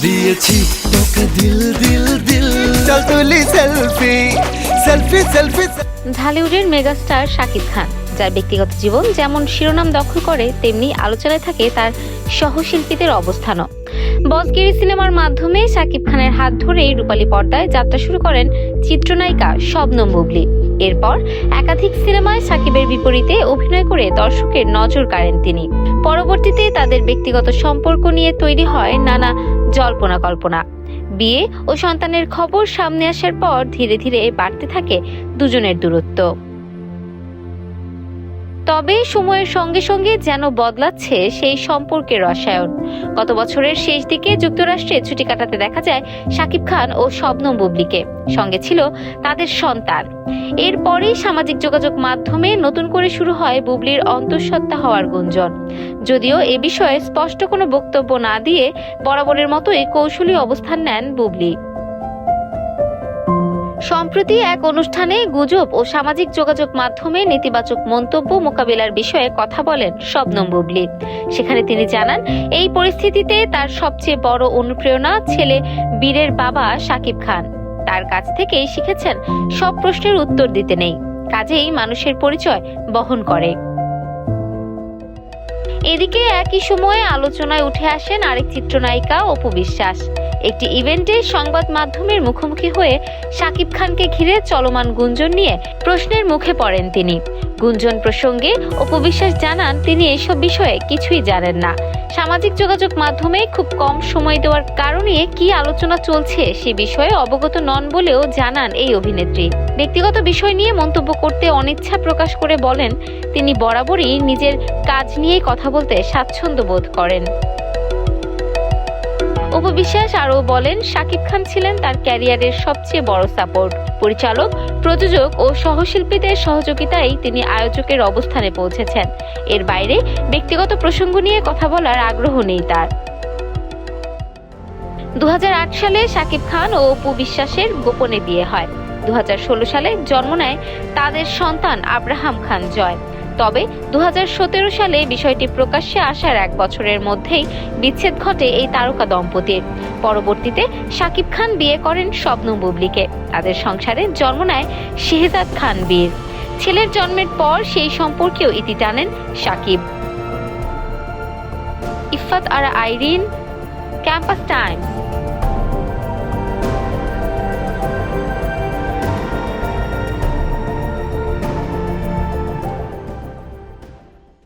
দিয়েছি তোকে দিল দিল দিল, চল তুলি সেলফি সেলফি সেলফি। ঢালিউডের মেগাস্টার শাকিব খান, যার ব্যক্তিগত জীবন যেমন শিরোনাম দখল করে, তেমনি আলোচনায় থাকে তার সহশিল্পীদের অবস্থানও। বসগিরি সিনেমার মাধ্যমে শাকিব খানের হাত ধরেই রূপালী পর্দায় যাত্রা শুরু করেন চিত্রনায়িকা শবনম বুবলী। এরপর একাধিক সিনেমায় শাকিবের বিপরীতে অভিনয় করে দর্শকের নজর কাড়েন তিনি। পরবর্তীতে তাদের ব্যক্তিগত সম্পর্ক নিয়ে তৈরি হয় নানা জল্পনা কল্পনা। বিয়ে ও সন্তানের খবর সামনে আসার পর ধীরে ধীরে বাড়তে থাকে দুজনের দূরত্ব। তবে সময়ের সঙ্গে সঙ্গে যেন বদলাচ্ছে সেই সম্পর্কের রসায়ন। গত বছরের শেষ দিকে যুক্তরাষ্ট্রে ছুটি কাটাতে দেখা যায় শাকিব খান ও শবনম বুবলীকে, সঙ্গে ছিল তাদের সন্তান। এরপরেই সামাজিক যোগাযোগ মাধ্যমে নতুন করে শুরু হয় বুবলীর অন্তঃসত্ত্বা হওয়ার গুঞ্জন। যদিও এ বিষয়ে স্পষ্ট কোনো বক্তব্য না দিয়ে বরাবরের মতোই কৌশলী অবস্থান নেন বুবলী। সম্প্রতি এক অনুষ্ঠানে গুজব ও সামাজিক যোগাযোগ মাধ্যমে নেতিবাচক মন্তব্য মোকাবিলার বিষয়ে কথা বলেন শবনম বুবলী। সেখানে তিনি জানান, এই পরিস্থিতিতে তার সবচেয়ে বড় অনুপ্রেরণা ছেলে বীরের বাবা শাকিব খান। তার কাছ থেকেই শিখেছেন সব প্রশ্নের উত্তর দিতে নেই, কাজেই মানুষের পরিচয় বহন করে। এদিকে একই সময়ে আলোচনায় উঠে আসেন আরেক চিত্রনায়িকা অপু বিশ্বাস। একটি ইভেন্টে সংবাদ মাধ্যমের মুখোমুখি হয়ে শাকিব খানকে ঘিরে চলমান গুঞ্জন নিয়ে প্রশ্নের মুখে পড়েন তিনি। গুঞ্জন প্রসঙ্গে অপু বিশ্বাস জানান, তিনি এসব বিষয়ে কিছুই জানেন না। সামাজিক যোগাযোগ মাধ্যমে খুব কম সময় দেওয়ার কারণে কি আলোচনা চলছে সে বিষয়ে অবগত নন বলেও জানান এই অভিনেত্রী। ব্যক্তিগত বিষয় নিয়ে মন্তব্য করতে অনিচ্ছা প্রকাশ করে বলেন, তিনি বরাবরই নিজের কাজ নিয়ে কথা বলতে স্বাচ্ছন্দ্য বোধ করেন। অপু বিশ্বাস আরও বলেন, শাকিব খান ছিলেন তার ক্যারিয়ারের সবচেয়ে বড় সাপোর্ট। পরিচালক, প্রযোজক ও সহশিল্পীদের সহযোগিতায় তিনি আয়োজকের অবস্থানে পৌঁছেছেন। এর বাইরে ব্যক্তিগত প্রসঙ্গ নিয়ে কথা বলার আগ্রহ নেই তার। 2008 সালে শাকিব খান ও অপু বিশ্বাসের গোপনে বিয়ে হয়। 2016 সালে জন্ম নেয় তাদের সন্তান আব্রাহাম খান জয়। তবে 2017 সালে বিষয়টি প্রকাশ্যে আসার 1 বছরের মধ্যেই বিচ্ছেদ ঘটে এই তারকা দম্পতির। পরবর্তীতে শাকিব খান বিয়ে করেন শবনম বুবলীকে। তাদের সংসারে জন্ম নেয় শেহজাদ খান বীর। ছেলের জন্মের পর সেই সম্পর্কেও ইতি টানেন শাকিব। ইফাত আরা আইরিন, ক্যাম্পাস টাইমস।